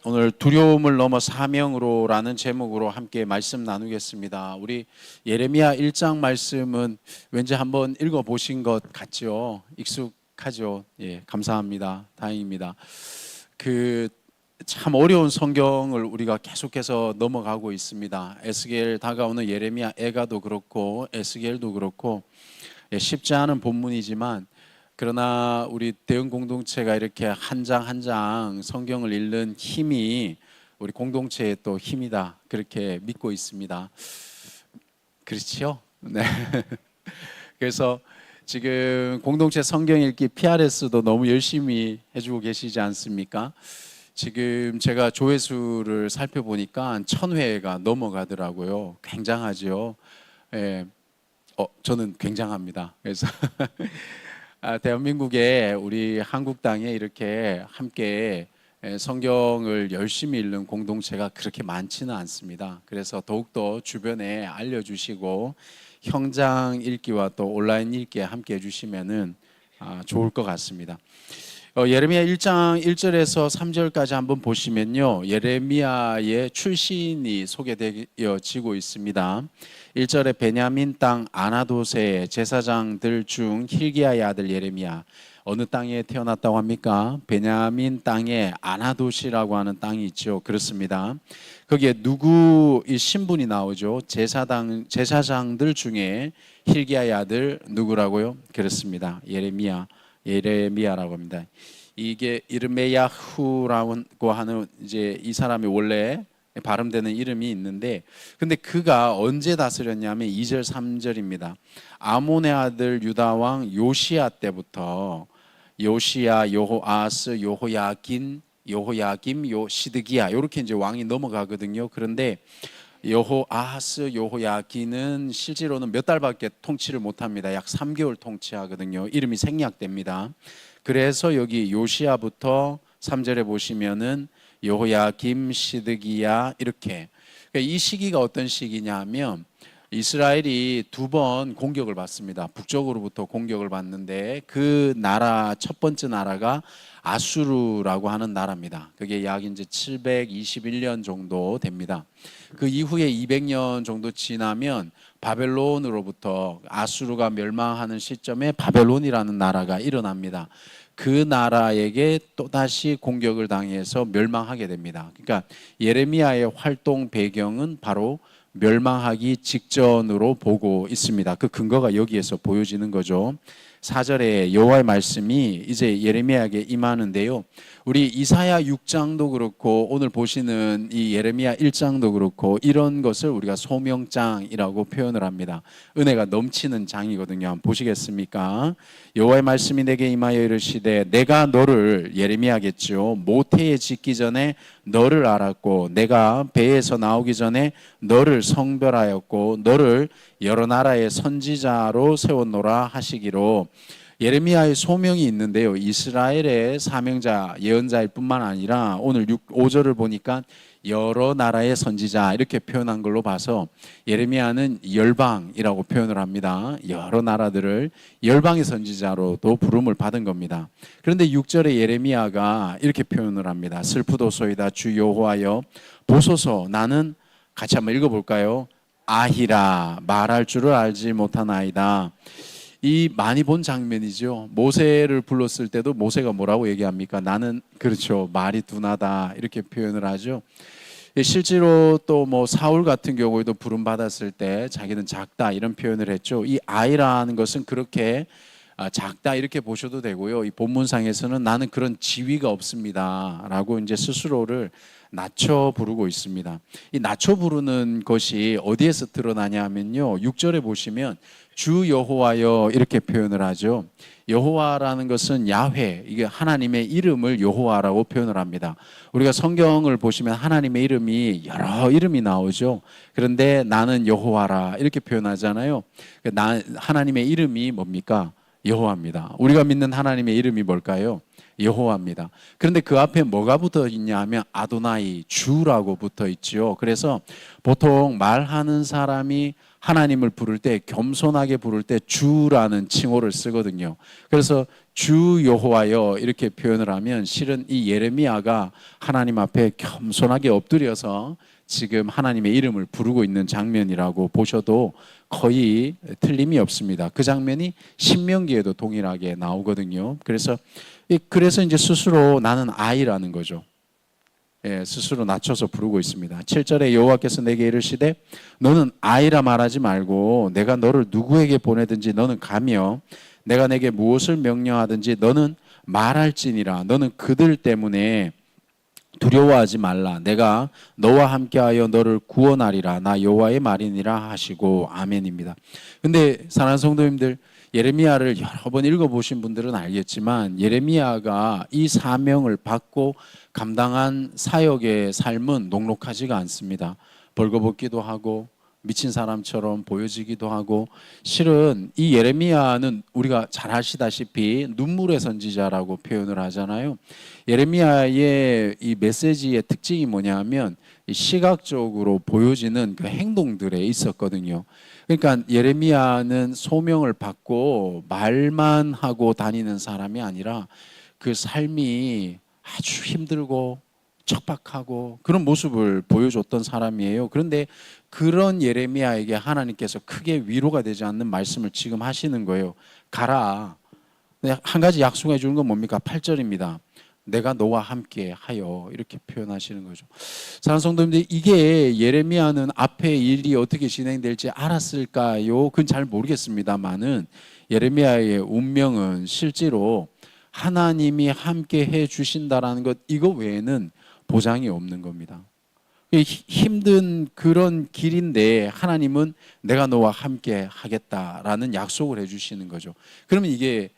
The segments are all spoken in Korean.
오늘 두려움을 넘어 사명으로라는 제목으로 함께 말씀 나누겠습니다. 우리 예레미야 1장 말씀은 왠지 한번 읽어보신 것 같죠? 익숙하죠? 예, 감사합니다. 다행입니다. 참 어려운 성경을 우리가 계속해서 넘어가고 있습니다. 에스겔 다가오는 예레미야 애가도 그렇고 에스겔도 그렇고 쉽지 않은 본문이지만 그러나 우리 대응 공동체가 이렇게 한 장 한 장 성경을 읽는 힘이 우리 공동체의 또 힘이다 그렇게 믿고 있습니다. 그렇지요? 네. 그래서 지금 공동체 성경 읽기 PRS도 너무 열심히 해주고 계시지 않습니까? 지금 제가 조회수를 살펴보니까 1000회가 넘어가더라고요. 굉장하죠. 예. 저는 굉장합니다. 그래서 대한민국에 우리 한국 땅에 이렇게 함께 성경을 열심히 읽는 공동체가 그렇게 많지는 않습니다. 그래서 더욱더 주변에 알려주시고 현장 읽기와 또 온라인 읽기에 함께 해주시면은 좋을 것 같습니다. 예레미야 1장 1절에서 3절까지 한번 보시면요. 예레미야의 출신이 소개되어지고 있습니다. 1절에 베냐민 땅 아나돗의 제사장들 중 힐기야의 아들 예레미야. 어느 땅에 태어났다고 합니까? 베냐민 땅에 아나돗이라고 하는 땅이 있죠. 그렇습니다. 거기에 누구의 신분이 나오죠? 제사장들 중에 힐기야의 아들 누구라고요? 그렇습니다. 예레미야라고 합니다. 이게 이르메야후라고 하는 이제 이 사람이 원래 발음되는 이름이 있는데, 근데 그가 언제 다스렸냐면 2절 3절입니다. 아몬의 아들 유다 왕 요시야 때부터 요시야, 요호아스, 요호야김, 시드기야 이렇게 이제 왕이 넘어가거든요. 그런데 요호아하스, 요호야기는 실제로는 몇 달밖에 통치를 못합니다. 약 3개월 통치하거든요. 이름이 생략됩니다. 그래서 여기 요시야부터 3절에 보시면은 요호야김, 시드기야 이렇게. 그러니까 이 시기가 어떤 시기냐면 이스라엘이 2번 공격을 받습니다. 북쪽으로부터 공격을 받는데 그 나라 첫 번째 나라가 아수르라고 하는 나라입니다. 그게 약 이제 721년 정도 됩니다. 그 이후에 200년 정도 지나면 바벨론으로부터 아수르가 멸망하는 시점에 바벨론이라는 나라가 일어납니다. 그 나라에게 또다시 공격을 당해서 멸망하게 됩니다. 그러니까 예레미야의 활동 배경은 바로 멸망하기 직전으로 보고 있습니다. 그 근거가 여기에서 보여지는 거죠. 4절에 여호와의 말씀이 이제 예레미야에게 임하는데요. 우리 이사야 6장도 그렇고 오늘 보시는 이 예레미야 1장도 그렇고 이런 것을 우리가 소명장이라고 표현을 합니다. 은혜가 넘치는 장이거든요. 한번 보시겠습니까? 여호와의 말씀이 내게 임하여 이르시되 내가 너를, 예레미야겠죠, 모태에 짓기 전에 너를 알았고 내가 배에서 나오기 전에 너를 성별하였고 너를 여러 나라의 선지자로 세웠노라 하시기로. 예레미야의 소명이 있는데요. 이스라엘의 사명자, 예언자일 뿐만 아니라 오늘 5절을 보니까 여러 나라의 선지자 이렇게 표현한 걸로 봐서 예레미야는 열방이라고 표현을 합니다. 여러 나라들을 열방의 선지자로도 부름을 받은 겁니다. 그런데 6절에 예레미야가 이렇게 표현을 합니다. 슬프도소이다 주 여호와여 보소서 나는, 같이 한번 읽어볼까요? 아히라, 말할 줄을 알지 못하나이다. 이 많이 본 장면이죠. 모세를 불렀을 때도 모세가 뭐라고 얘기합니까? 나는, 그렇죠, 말이 둔하다 이렇게 표현을 하죠. 실제로 또 뭐 사울 같은 경우에도 부름 받았을 때 자기는 작다 이런 표현을 했죠. 이 아이라는 것은 그렇게 작다 이렇게 보셔도 되고요. 이 본문상에서는 나는 그런 지위가 없습니다라고 이제 스스로를 낮춰 부르고 있습니다. 이 낮춰 부르는 것이 어디에서 드러나냐면요. 6절에 보시면 주 여호와여 이렇게 표현을 하죠. 여호와라는 것은 야훼, 이게 하나님의 이름을 여호와라고 표현을 합니다. 우리가 성경을 보시면 하나님의 이름이 여러 이름이 나오죠. 그런데 나는 여호와라 이렇게 표현하잖아요. 하나님의 이름이 뭡니까? 여호와입니다. 우리가 믿는 하나님의 이름이 뭘까요? 여호와입니다. 그런데 그 앞에 뭐가 붙어 있냐 하면 아도나이, 주라고 붙어 있죠. 그래서 보통 말하는 사람이 하나님을 부를 때, 겸손하게 부를 때 주라는 칭호를 쓰거든요. 그래서 주 여호와여 이렇게 표현을 하면 실은 이 예레미야가 하나님 앞에 겸손하게 엎드려서 지금 하나님의 이름을 부르고 있는 장면이라고 보셔도 거의 틀림이 없습니다. 그 장면이 신명기에도 동일하게 나오거든요. 그래서 이제 스스로 나는 아이라는 거죠. 예, 스스로 낮춰서 부르고 있습니다. 7절에 여호와께서 내게 이르시되 너는 아이라 말하지 말고 내가 너를 누구에게 보내든지 너는 가며 내가 내게 무엇을 명령하든지 너는 말할지니라. 너는 그들 때문에 두려워하지 말라. 내가 너와 함께하여 너를 구원하리라. 나 여호와의 말이니라 하시고 아멘입니다. 근데 사랑하는 성도님들, 예레미야를 여러 번 읽어보신 분들은 알겠지만 예레미야가 이 사명을 받고 감당한 사역의 삶은 녹록하지가 않습니다. 벌거벗기도 하고 미친 사람처럼 보여지기도 하고, 실은 이 예레미야는 우리가 잘 아시다시피 눈물의 선지자라고 표현을 하잖아요. 예레미야의 이 메시지의 특징이 뭐냐면 시각적으로 보여지는 그 행동들에 있었거든요. 그러니까 예레미야는 소명을 받고 말만 하고 다니는 사람이 아니라 그 삶이 아주 힘들고 척박하고 그런 모습을 보여줬던 사람이에요. 그런데 그런 예레미야에게 하나님께서 크게 위로가 되지 않는 말씀을 지금 하시는 거예요. 가라. 한 가지 약속해 주는 건 뭡니까? 8절입니다. 내가 너와 함께 하여, 이렇게 표현하시는 거죠. 사랑하는 성도님들, 이게 예레미야는 앞에 일이 어떻게 진행될지 알았을까요? 그건 잘 모르겠습니다만은 예레미야의 운명은 실제로 하나님이 함께 해 주신다라는 것, 이거 외에는 보장이 없는 겁니다. 힘든 그런 길인데 하나님은 내가 너와 함께 하겠다라는 약속을 해주시는 거죠. 그러면 이게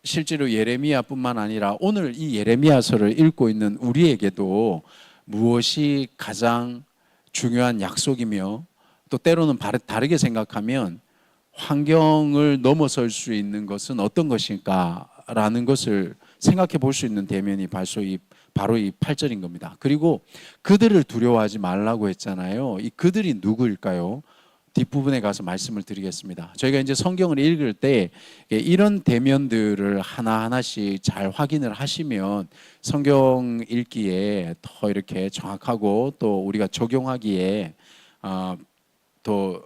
실제로 예레미야뿐만 아니라 오늘 이 예레미야서를 읽고 있는 우리에게도 무엇이 가장 중요한 약속이며, 또 때로는 다르게 생각하면 환경을 넘어설 수 있는 것은 어떤 것일까라는 것을 생각해 볼 수 있는 대면이 바로 이 8절인 겁니다. 그리고 그들을 두려워하지 말라고 했잖아요. 이 그들이 누구일까요? 뒷부분에 가서 말씀을 드리겠습니다. 저희가 이제 성경을 읽을 때 이런 대면들을 하나하나씩 잘 확인을 하시면 성경 읽기에 더 이렇게 정확하고 또 우리가 적용하기에 더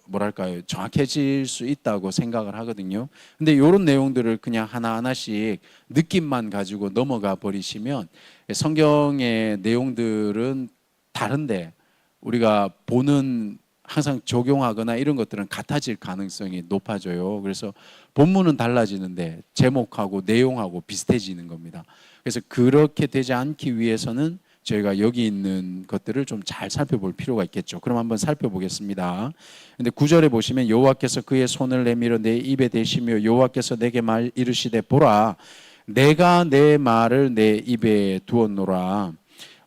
정확해질 수 있다고 생각을 하거든요. 근데 이런 내용들을 그냥 하나하나씩 느낌만 가지고 넘어가 버리시면 성경의 내용들은 다른데 우리가 보는 항상 적용하거나 이런 것들은 같아질 가능성이 높아져요. 그래서 본문은 달라지는데 제목하고 내용하고 비슷해지는 겁니다. 그래서 그렇게 되지 않기 위해서는 저희가 여기 있는 것들을 좀 잘 살펴볼 필요가 있겠죠. 그럼 한번 살펴보겠습니다. 근데 9절에 보시면 여호와께서 그의 손을 내밀어 내 입에 대시며 여호와께서 내게 말 이르시되 보라 내가 내 말을 내 입에 두었노라.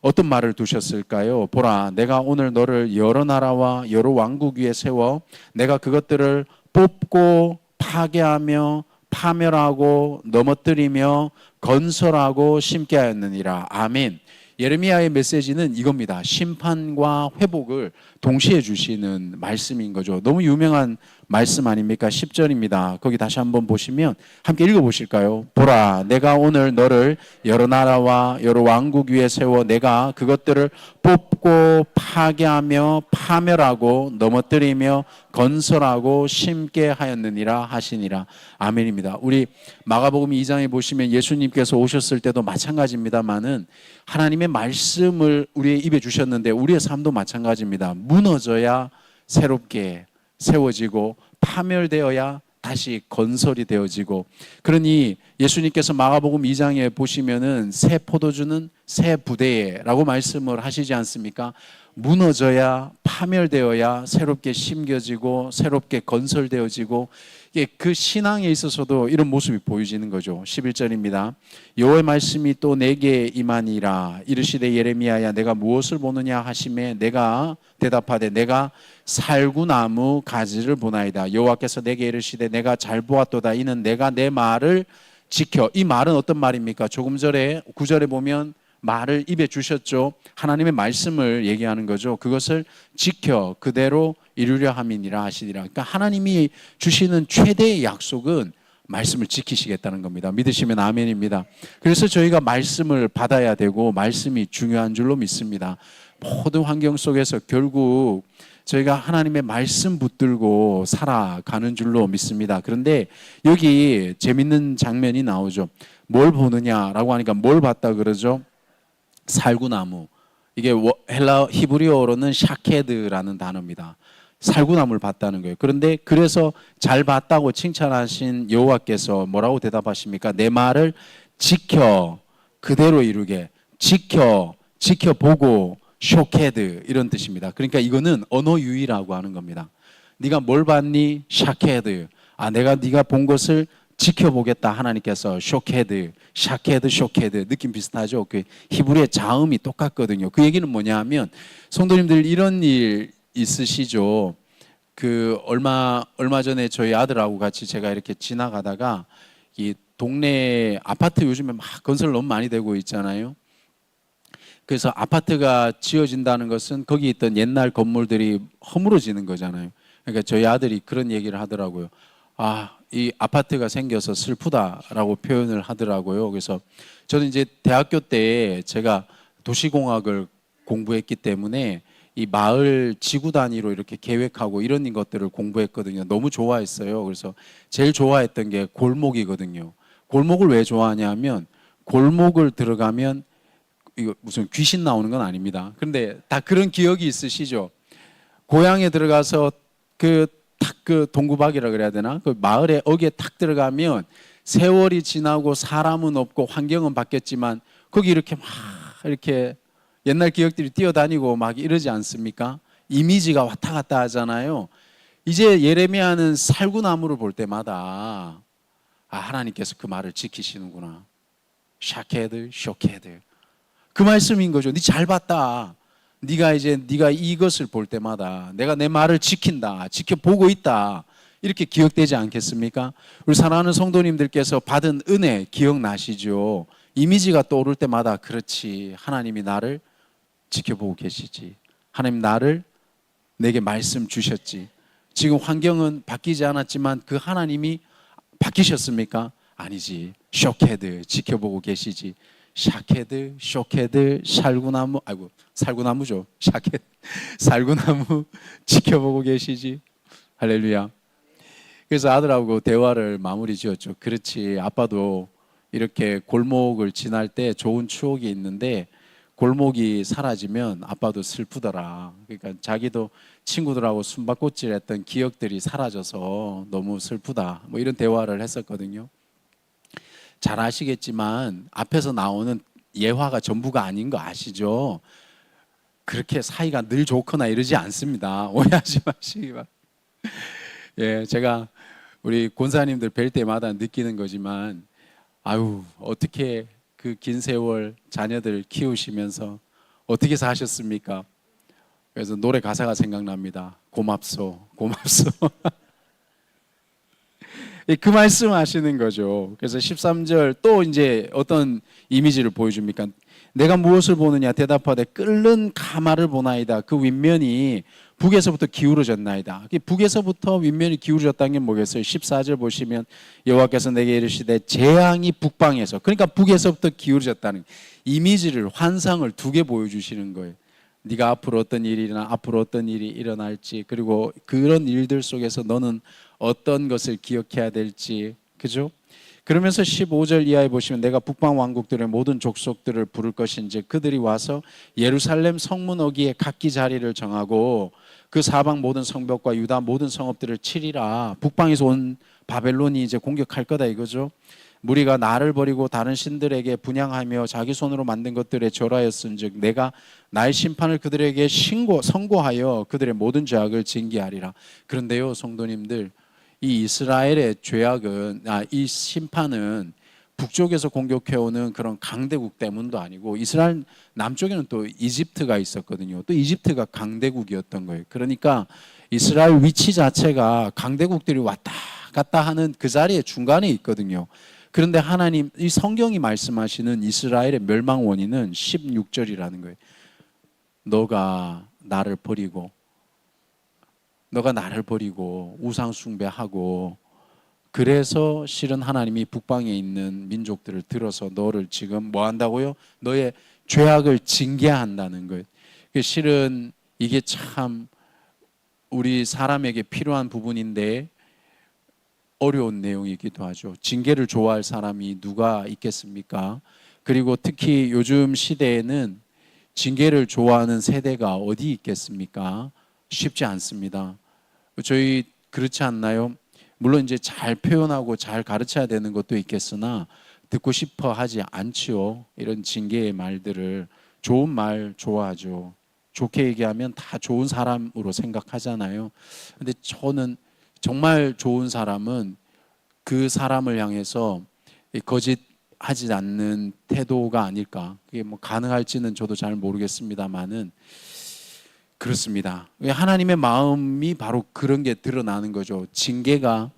어떤 말을 두셨을까요? 보라 내가 오늘 너를 여러 나라와 여러 왕국 위에 세워 내가 그것들을 뽑고 파괴하며 파멸하고 넘어뜨리며 건설하고 심게 하였느니라. 아멘. 예레미야의 메시지는 이겁니다. 심판과 회복을 동시에 주시는 말씀인 거죠. 너무 유명한 말씀 아닙니까? 10절입니다. 거기 다시 한번 보시면 함께 읽어보실까요? 보라 내가 오늘 너를 여러 나라와 여러 왕국 위에 세워 내가 그것들을 뽑고 파괴하며 파멸하고 넘어뜨리며 건설하고 심게 하였느니라 하시니라. 아멘입니다. 우리 마가복음 2장에 보시면 예수님께서 오셨을 때도 마찬가지입니다만은 하나님의 말씀을 우리의 입에 주셨는데 우리의 삶도 마찬가지입니다. 무너져야 새롭게 세워지고 파멸되어야 다시 건설이 되어지고, 그러니 예수님께서 마가복음 2장에 보시면은 새 포도주는 새 부대에라고 말씀을 하시지 않습니까? 무너져야 파멸되어야 새롭게 심겨지고 새롭게 건설되어지고, 그 신앙에 있어서도 이런 모습이 보여지는 거죠. 11절입니다. 여호와의 말씀이 또 내게 임하니라. 이르시되 예레미야야 내가 무엇을 보느냐 하시매 내가 대답하되 내가 살구나무 가지를 보나이다. 여호와께서 내게 이르시되 내가 잘 보았도다. 이는 내가 내 말을 지켜. 이 말은 어떤 말입니까? 조금 전에 9절에 보면 말을 입에 주셨죠. 하나님의 말씀을 얘기하는 거죠. 그것을 지켜 그대로 이루려 함이니라 하시니라. 그러니까 하나님이 주시는 최대의 약속은 말씀을 지키시겠다는 겁니다. 믿으시면 아멘입니다. 그래서 저희가 말씀을 받아야 되고 말씀이 중요한 줄로 믿습니다. 모든 환경 속에서 결국 저희가 하나님의 말씀 붙들고 살아가는 줄로 믿습니다. 그런데 여기 재밌는 장면이 나오죠. 뭘 보느냐라고 하니까 뭘 봤다 그러죠? 살구나무. 이게 헬라 히브리어로는 샤케드라는 단어입니다. 살구나무를 봤다는 거예요. 그런데 그래서 잘 봤다고 칭찬하신 여호와께서 뭐라고 대답하십니까? 내 말을 지켜 그대로 이루게. 지켜보고 쇼케드 이런 뜻입니다. 그러니까 이거는 언어 유희라고 하는 겁니다. 네가 뭘 봤니? 샤케드. 내가 네가 본 것을 지켜보겠다. 하나님께서 쇼케드, 샤케드, 쇼케드 느낌 비슷하죠? 그 히브리의 자음이 똑같거든요. 그 얘기는 뭐냐 하면 성도님들 이런 일 있으시죠? 그 얼마 전에 저희 아들하고 같이 제가 이렇게 지나가다가 이 동네 아파트 요즘에 막 건설 너무 많이 되고 있잖아요. 그래서 아파트가 지어진다는 것은 거기 있던 옛날 건물들이 허물어지는 거잖아요. 그러니까 저희 아들이 그런 얘기를 하더라고요. 이 아파트가 생겨서 슬프다라고 표현을 하더라고요. 그래서 저는 이제 대학교 때 제가 도시공학을 공부했기 때문에 이 마을 지구 단위로 이렇게 계획하고 이런 것들을 공부했거든요. 너무 좋아했어요. 그래서 제일 좋아했던 게 골목이거든요. 골목을 왜 좋아하냐면 골목을 들어가면 이거 무슨 귀신 나오는 건 아닙니다. 그런데 다 그런 기억이 있으시죠? 고향에 들어가서 그 동구박이라 그래야 되나? 그 마을에 어귀에 탁 들어가면 세월이 지나고 사람은 없고 환경은 바뀌었지만 거기 이렇게 막 이렇게 옛날 기억들이 뛰어다니고 막 이러지 않습니까? 이미지가 왔다 갔다 하잖아요. 이제 예레미야는 살구나무를 볼 때마다 하나님께서 그 말을 지키시는구나. 샤케드, 쇼케드. 그 말씀인 거죠. 네 잘 봤다. 네가 이것을 볼 때마다 내가 내 말을 지킨다. 지켜보고 있다. 이렇게 기억되지 않겠습니까? 우리 사랑하는 성도님들께서 받은 은혜 기억나시죠? 이미지가 떠오를 때마다 그렇지. 하나님이 나를 지켜보고 계시지. 하나님 나를 내게 말씀 주셨지. 지금 환경은 바뀌지 않았지만 그 하나님이 바뀌셨습니까? 아니지. 쇼케드 지켜보고 계시지. 샤케드, 쇼케드, 살구나무죠. 샤케드, 살구나무 지켜보고 계시지. 할렐루야. 그래서 아들하고 대화를 마무리 지었죠. 그렇지. 아빠도 이렇게 골목을 지날 때 좋은 추억이 있는데 골목이 사라지면 아빠도 슬프더라. 그러니까 자기도 친구들하고 숨바꼭질했던 기억들이 사라져서 너무 슬프다. 뭐 이런 대화를 했었거든요. 잘 아시겠지만 앞에서 나오는 예화가 전부가 아닌 거 아시죠? 그렇게 사이가 늘 좋거나 이러지 않습니다. 오해하지 마시기 바랍니다. 예, 제가 우리 권사님들 뵐 때마다 느끼는 거지만 어떻게 그 긴 세월 자녀들 키우시면서 어떻게 사셨습니까? 그래서 노래 가사가 생각납니다. 고맙소. 그 말씀 하시는 거죠. 그래서 13절 또 이제 어떤 이미지를 보여줍니까? 내가 무엇을 보느냐 대답하되 끓는 가마를 보나이다. 그 윗면이 북에서부터 기울어졌나이다. 북에서부터 윗면이 기울어졌다는 게 뭐겠어요? 14절 보시면 여호와께서 내게 이르시되 재앙이 북방에서, 그러니까 북에서부터 기울어졌다는 이미지를, 환상을 두 개 보여주시는 거예요. 네가 앞으로 어떤 일이 일어날지, 그리고 그런 일들 속에서 너는 어떤 것을 기억해야 될지, 그죠? 그러면서 15절 이하에 보시면 내가 북방 왕국들의 모든 족속들을 부를 것인즉 그들이 와서 예루살렘 성문 어귀에 각기 자리를 정하고 그 사방 모든 성벽과 유다 모든 성읍들을 치리라. 북방에서 온 바벨론이 이제 공격할 거다 이거죠. 무리가 나를 버리고 다른 신들에게 분향하며 자기 손으로 만든 것들에 절하였은즉 내가 나의 심판을 그들에게 선고하여 그들의 모든 죄악을 징계하리라. 그런데요 성도님들, 이 이스라엘의 죄악은, 이 심판은 북쪽에서 공격해오는 그런 강대국 때문도 아니고, 이스라엘 남쪽에는 또 이집트가 있었거든요. 또 이집트가 강대국이었던 거예요. 그러니까 이스라엘 위치 자체가 강대국들이 왔다 갔다 하는 그 자리에 중간에 있거든요. 그런데 하나님, 이 성경이 말씀하시는 이스라엘의 멸망 원인은 16절이라는 거예요. 너가 나를 버리고 우상 숭배하고, 그래서 실은 하나님이 북방에 있는 민족들을 들어서 너를 지금 뭐 한다고요? 너의 죄악을 징계한다는 거예요. 실은 이게 참 우리 사람에게 필요한 부분인데 어려운 내용이기도 하죠. 징계를 좋아할 사람이 누가 있겠습니까? 그리고 특히 요즘 시대에는 징계를 좋아하는 세대가 어디 있겠습니까? 쉽지 않습니다. 저희 그렇지 않나요? 물론 이제 잘 표현하고 잘 가르쳐야 되는 것도 있겠으나 듣고 싶어 하지 않지요. 이런 징계의 말들을. 좋은 말 좋아하죠. 좋게 얘기하면 다 좋은 사람으로 생각하잖아요. 근데 저는 정말 좋은 사람은 그 사람을 향해서 거짓하지 않는 태도가 아닐까. 그게 뭐 가능할지는 저도 잘 모르겠습니다만은 그렇습니다. 하나님의 마음이 바로 그런 게 드러나는 거죠. 징계가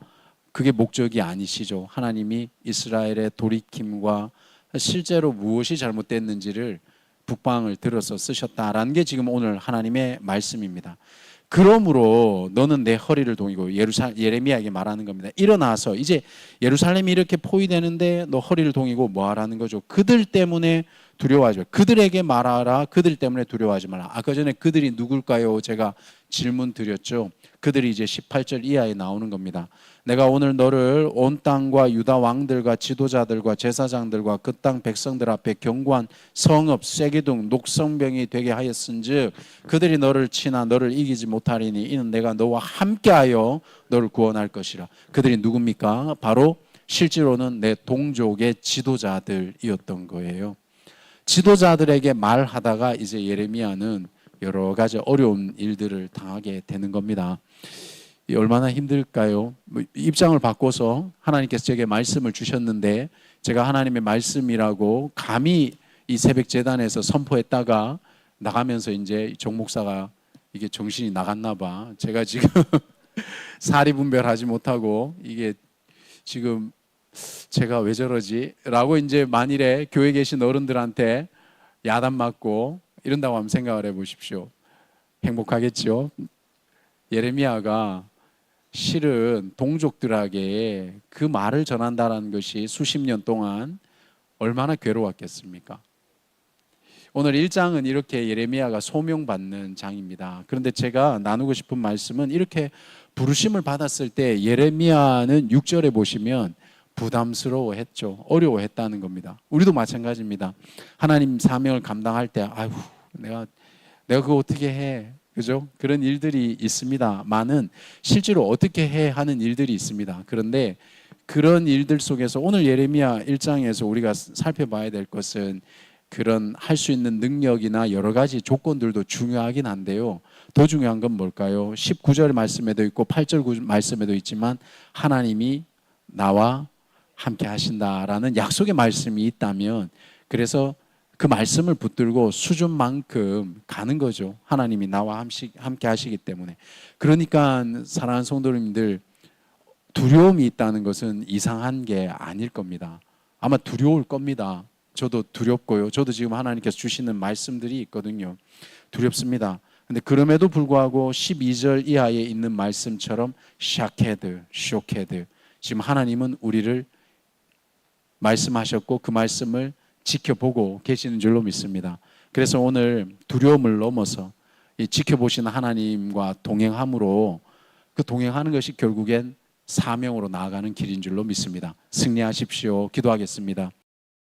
그게 목적이 아니시죠. 하나님이 이스라엘의 돌이킴과 실제로 무엇이 잘못됐는지를 북방을 들어서 쓰셨다라는 게 지금 오늘 하나님의 말씀입니다. 그러므로 너는 내 허리를 동이고, 예레미야에게 말하는 겁니다. 일어나서, 이제 예루살렘이 이렇게 포위되는데 너 허리를 동이고 뭐 하라는 거죠? 그들 때문에 두려워하지 마. 그들에게 말하라. 그들 때문에 두려워하지 말라. 아까 전에 그들이 누굴까요? 제가 질문 드렸죠. 그들이 이제 18절 이하에 나오는 겁니다. 내가 오늘 너를 온 땅과 유다 왕들과 지도자들과 제사장들과 그 땅 백성들 앞에 견고한 성읍 쇠기둥 녹성병이 되게 하였은즉 그들이 너를 치나 너를 이기지 못하리니 이는 내가 너와 함께하여 너를 구원할 것이라. 그들이 누굽니까? 바로 실제로는 내 동족의 지도자들이었던 거예요. 지도자들에게 말하다가 이제 예레미야는 여러 가지 어려운 일들을 당하게 되는 겁니다. 얼마나 힘들까요? 입장을 바꿔서 하나님께서 제게 말씀을 주셨는데 제가 하나님의 말씀이라고 감히 이 새벽 재단에서 선포했다가 나가면서 이제 정 목사가 이게 정신이 나갔나 봐. 제가 지금 사리 분별하지 못하고 이게 지금 제가 왜 저러지? 라고 이제 만일에 교회에 계신 어른들한테 야단 맞고 이런다고 한번 생각을 해보십시오. 행복하겠죠? 예레미야가 실은 동족들에게 그 말을 전한다는 것이 수십 년 동안 얼마나 괴로웠겠습니까? 오늘 1장은 이렇게 예레미야가 소명받는 장입니다. 그런데 제가 나누고 싶은 말씀은 이렇게 부르심을 받았을 때 예레미야는 6절에 보시면 부담스러워했죠. 어려워했다는 겁니다. 우리도 마찬가지입니다. 하나님 사명을 감당할 때 아이고 내가 그거 어떻게 해? 그죠? 그런 일들이 있습니다만은 실제로 어떻게 해 하는 일들이 있습니다. 그런데 그런 일들 속에서 오늘 예레미야 1장에서 우리가 살펴봐야 될 것은 그런 할 수 있는 능력이나 여러 가지 조건들도 중요하긴 한데요. 더 중요한 건 뭘까요? 19절 말씀에도 있고 8절 말씀에도 있지만 하나님이 나와 함께 하신다라는 약속의 말씀이 있다면 그래서 그 말씀을 붙들고 수준만큼 가는 거죠. 하나님이 나와 함께 하시기 때문에. 그러니까 사랑하는 성도님들 두려움이 있다는 것은 이상한 게 아닐 겁니다. 아마 두려울 겁니다. 저도 두렵고요. 저도 지금 하나님께서 주시는 말씀들이 있거든요. 두렵습니다. 근데 그럼에도 불구하고 12절 이하에 있는 말씀처럼 샤케드, 쇼케드 지금 하나님은 우리를 말씀하셨고 그 말씀을 지켜보고 계시는 줄로 믿습니다. 그래서 오늘 두려움을 넘어서 이 지켜보시는 하나님과 동행함으로 그 동행하는 것이 결국엔 사명으로 나아가는 길인 줄로 믿습니다. 승리하십시오. 기도하겠습니다.